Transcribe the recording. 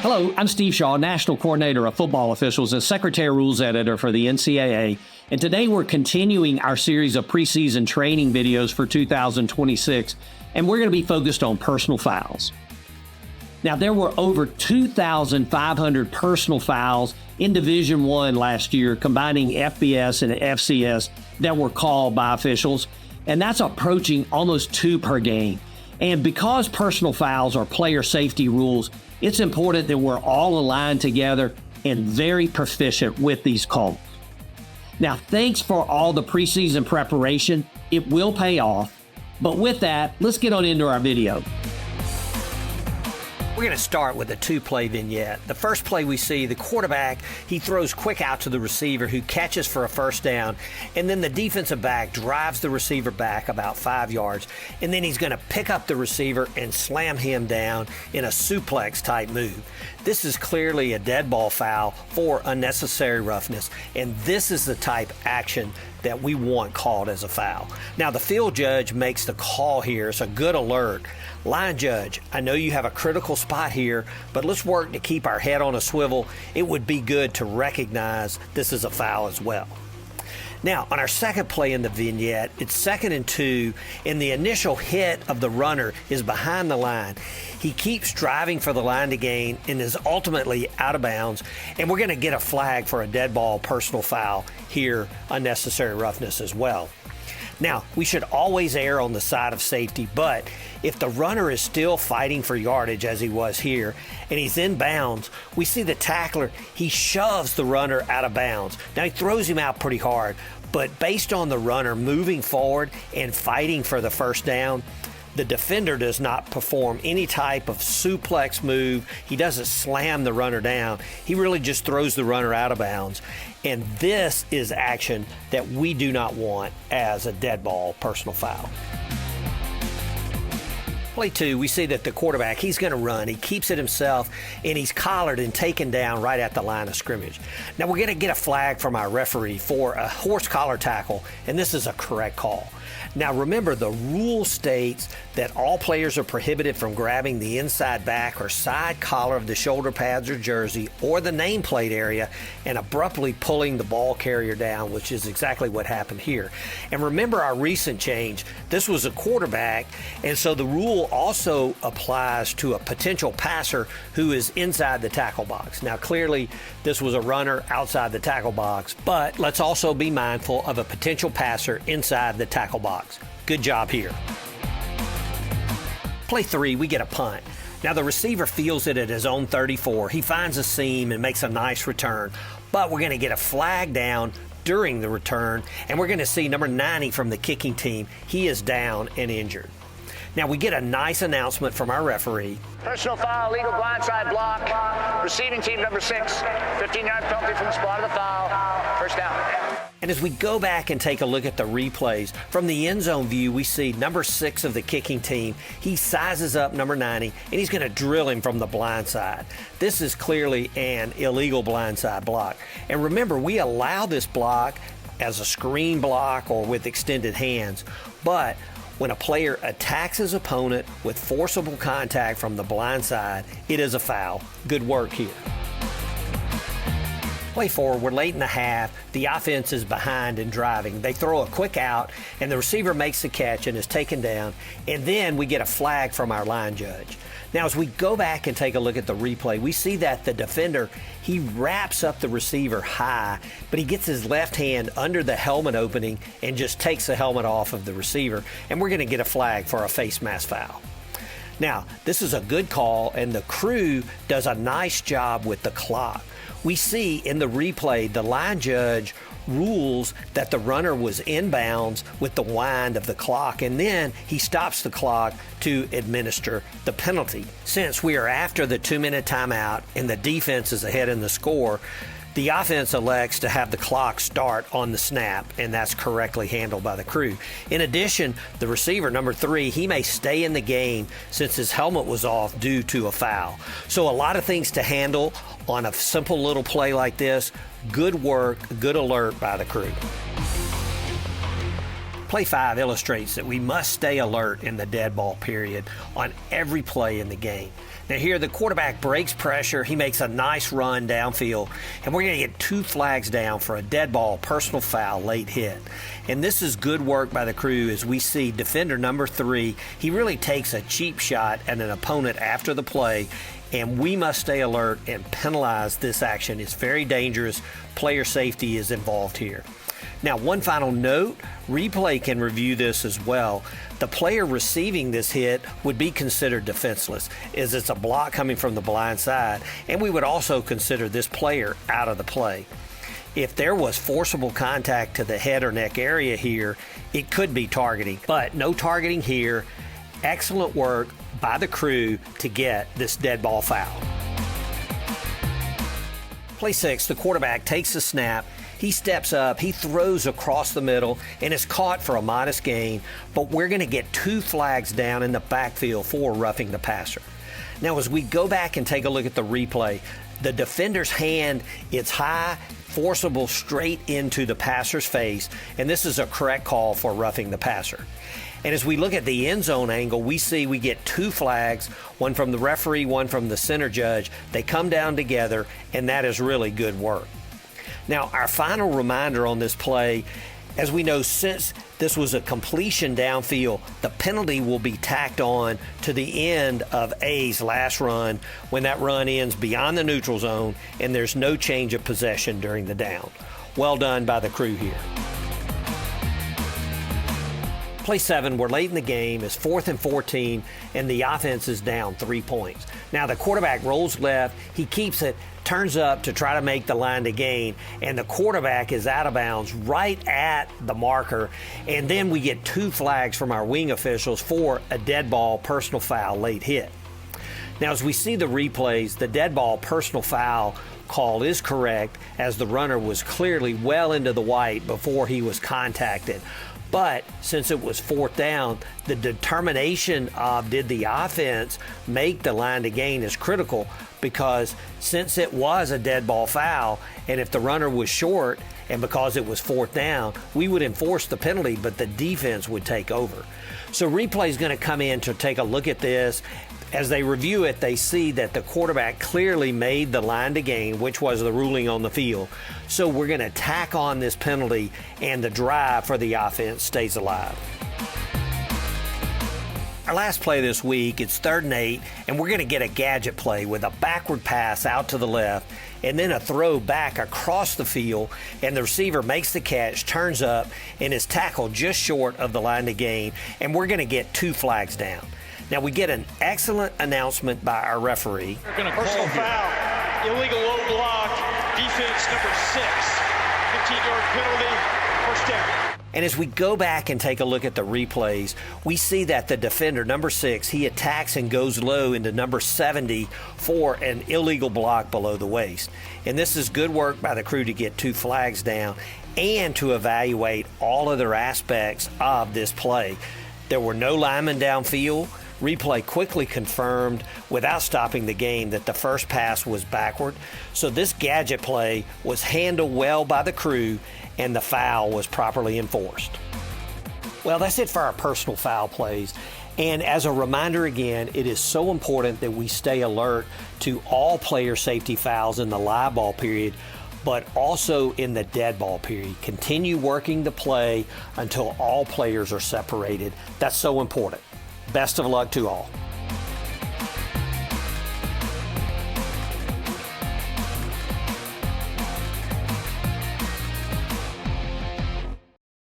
Hello, I'm Steve Shaw, National Coordinator of Football Officials and Secretary Rules Editor for the NCAA. And today we're continuing our series of preseason training videos for 2026, and we're going to be focused on personal fouls. Now, there were over 2,500 personal fouls in Division I last year, combining FBS and FCS, that were called by officials, and that's approaching almost 2 per game. And because personal fouls are player safety rules, it's important that we're all aligned together and very proficient with these calls. Now, thanks for all the preseason preparation. It will pay off. But with that, let's get on into our video. We're going to start with a 2-play vignette. The first play we see, the quarterback, he throws quick out to the receiver who catches for a first down, and then the defensive back drives the receiver back about 5 yards, and then he's going to pick up the receiver and slam him down in a suplex type move. This is clearly a dead ball foul for unnecessary roughness, and this is the type action that we want called as a foul. Now, the field judge makes the call here. It's a good alert. Line judge, I know you have a critical spot here, but let's work to keep our head on a swivel. It would be good to recognize this is a foul as well. Now, on our second play in the vignette, it's 2nd and 2, and the initial hit of the runner is behind the line. He keeps driving for the line to gain and is ultimately out of bounds, and we're going to get a flag for a dead ball personal foul here, unnecessary roughness as well. Now, we should always err on the side of safety, but if the runner is still fighting for yardage as he was here, and he's in bounds, we see the tackler, he shoves the runner out of bounds. Now, he throws him out pretty hard, but based on the runner moving forward and fighting for the first down, the defender does not perform any type of suplex move. He doesn't slam the runner down. He really just throws the runner out of bounds. And this is action that we do not want as a dead ball personal foul. Play 2, we see that the quarterback, he's going to run. He keeps it himself, and he's collared and taken down right at the line of scrimmage. Now, we're going to get a flag from our referee for a horse collar tackle, and this is a correct call. Now, remember, the rule states that all players are prohibited from grabbing the inside back or side collar of the shoulder pads or jersey or the nameplate area and abruptly pulling the ball carrier down, which is exactly what happened here. And remember our recent change, this was a quarterback, and so the rule also applies to a potential passer who is inside the tackle box. Now, clearly, this was a runner outside the tackle box, but let's also be mindful of a potential passer inside the tackle box. Good job here. Play 3, we get a punt. Now, the receiver feels it at his own 34. He finds a seam and makes a nice return, but we're going to get a flag down during the return, and we're going to see number 90 from the kicking team. He is down and injured. Now, we get a nice announcement from our referee. Personal foul, legal blindside block. Receiving team number 6, 15-yard penalty from the spot of the foul. First down. And as we go back and take a look at the replays, from the end zone view, we see number 6 of the kicking team. He sizes up number 90, and he's going to drill him from the blind side. This is clearly an illegal blindside block. And remember, we allow this block as a screen block or with extended hands. But when a player attacks his opponent with forcible contact from the blind side, it is a foul. Good work here. Play 4, we're late in the half. The offense is behind and driving. They throw a quick out, and the receiver makes the catch and is taken down. And then we get a flag from our line judge. Now, as we go back and take a look at the replay, we see that the defender, he wraps up the receiver high, but he gets his left hand under the helmet opening and just takes the helmet off of the receiver. And we're going to get a flag for a face mask foul. Now, this is a good call, and the crew does a nice job with the clock. We see in the replay, the line judge rules that the runner was in bounds with the wind of the clock, and then he stops the clock to administer the penalty. Since we are after the 2-minute timeout and the defense is ahead in the score, the offense elects to have the clock start on the snap, and that's correctly handled by the crew. In addition, the receiver, number 3, he may stay in the game since his helmet was off due to a foul. So a lot of things to handle on a simple little play like this. Good work, good alert by the crew. Play 5 illustrates that we must stay alert in the dead ball period on every play in the game. Now here, the quarterback breaks pressure. He makes a nice run downfield, and we're going to get 2 flags down for a dead ball, personal foul, late hit. And this is good work by the crew as we see defender number 3. He really takes a cheap shot at an opponent after the play, and we must stay alert and penalize this action. It's very dangerous. Player safety is involved here. Now, one final note, replay can review this as well. The player receiving this hit would be considered defenseless, as it's a block coming from the blind side, and we would also consider this player out of the play. If there was forcible contact to the head or neck area here, it could be targeting, but no targeting here. Excellent work by the crew to get this dead ball foul. Play 6, the quarterback takes the snap. He steps up, he throws across the middle, and is caught for a modest gain, but we're going to get 2 flags down in the backfield for roughing the passer. Now, as we go back and take a look at the replay, the defender's hand, it's high, forcible straight into the passer's face, and this is a correct call for roughing the passer. And as we look at the end zone angle, we see we get 2 flags, one from the referee, one from the center judge. They come down together, and that is really good work. Now, our final reminder on this play, as we know, since this was a completion downfield, the penalty will be tacked on to the end of A's last run when that run ends beyond the neutral zone and there's no change of possession during the down. Well done by the crew here. Play 7, we're late in the game, it's 4th and 14, and the offense is down 3 points. Now the quarterback rolls left, he keeps it, turns up to try to make the line to gain, and the quarterback is out of bounds right at the marker, and then we get 2 flags from our wing officials for a dead ball, personal foul, late hit. Now as we see the replays, the dead ball, personal foul call is correct as the runner was clearly well into the white before he was contacted. But since it was 4th down, the determination of did the offense make the line to gain is critical, because since it was a dead ball foul, and if the runner was short and because it was 4th down, we would enforce the penalty, but the defense would take over. So replay is going to come in to take a look at this. As they review it, they see that the quarterback clearly made the line to gain, which was the ruling on the field. So we're going to tack on this penalty, and the drive for the offense stays alive. Our last play this week, it's 3rd and 8, and we're going to get a gadget play with a backward pass out to the left, and then a throw back across the field, and the receiver makes the catch, turns up, and is tackled just short of the line to gain, and we're going to get 2 flags down. Now we get an excellent announcement by our referee. Personal foul, illegal low block, defense number 6, 15-yard penalty, first down. And as we go back and take a look at the replays, we see that the defender, number 6, he attacks and goes low into number 70 for an illegal block below the waist. And this is good work by the crew to get 2 flags down and to evaluate all other aspects of this play. There were no linemen downfield. Replay quickly confirmed without stopping the game that the first pass was backward. So this gadget play was handled well by the crew, and the foul was properly enforced. Well, that's it for our personal foul plays. And as a reminder again, it is so important that we stay alert to all player safety fouls in the live ball period, but also in the dead ball period. Continue working the play until all players are separated. That's so important. Best of luck to all.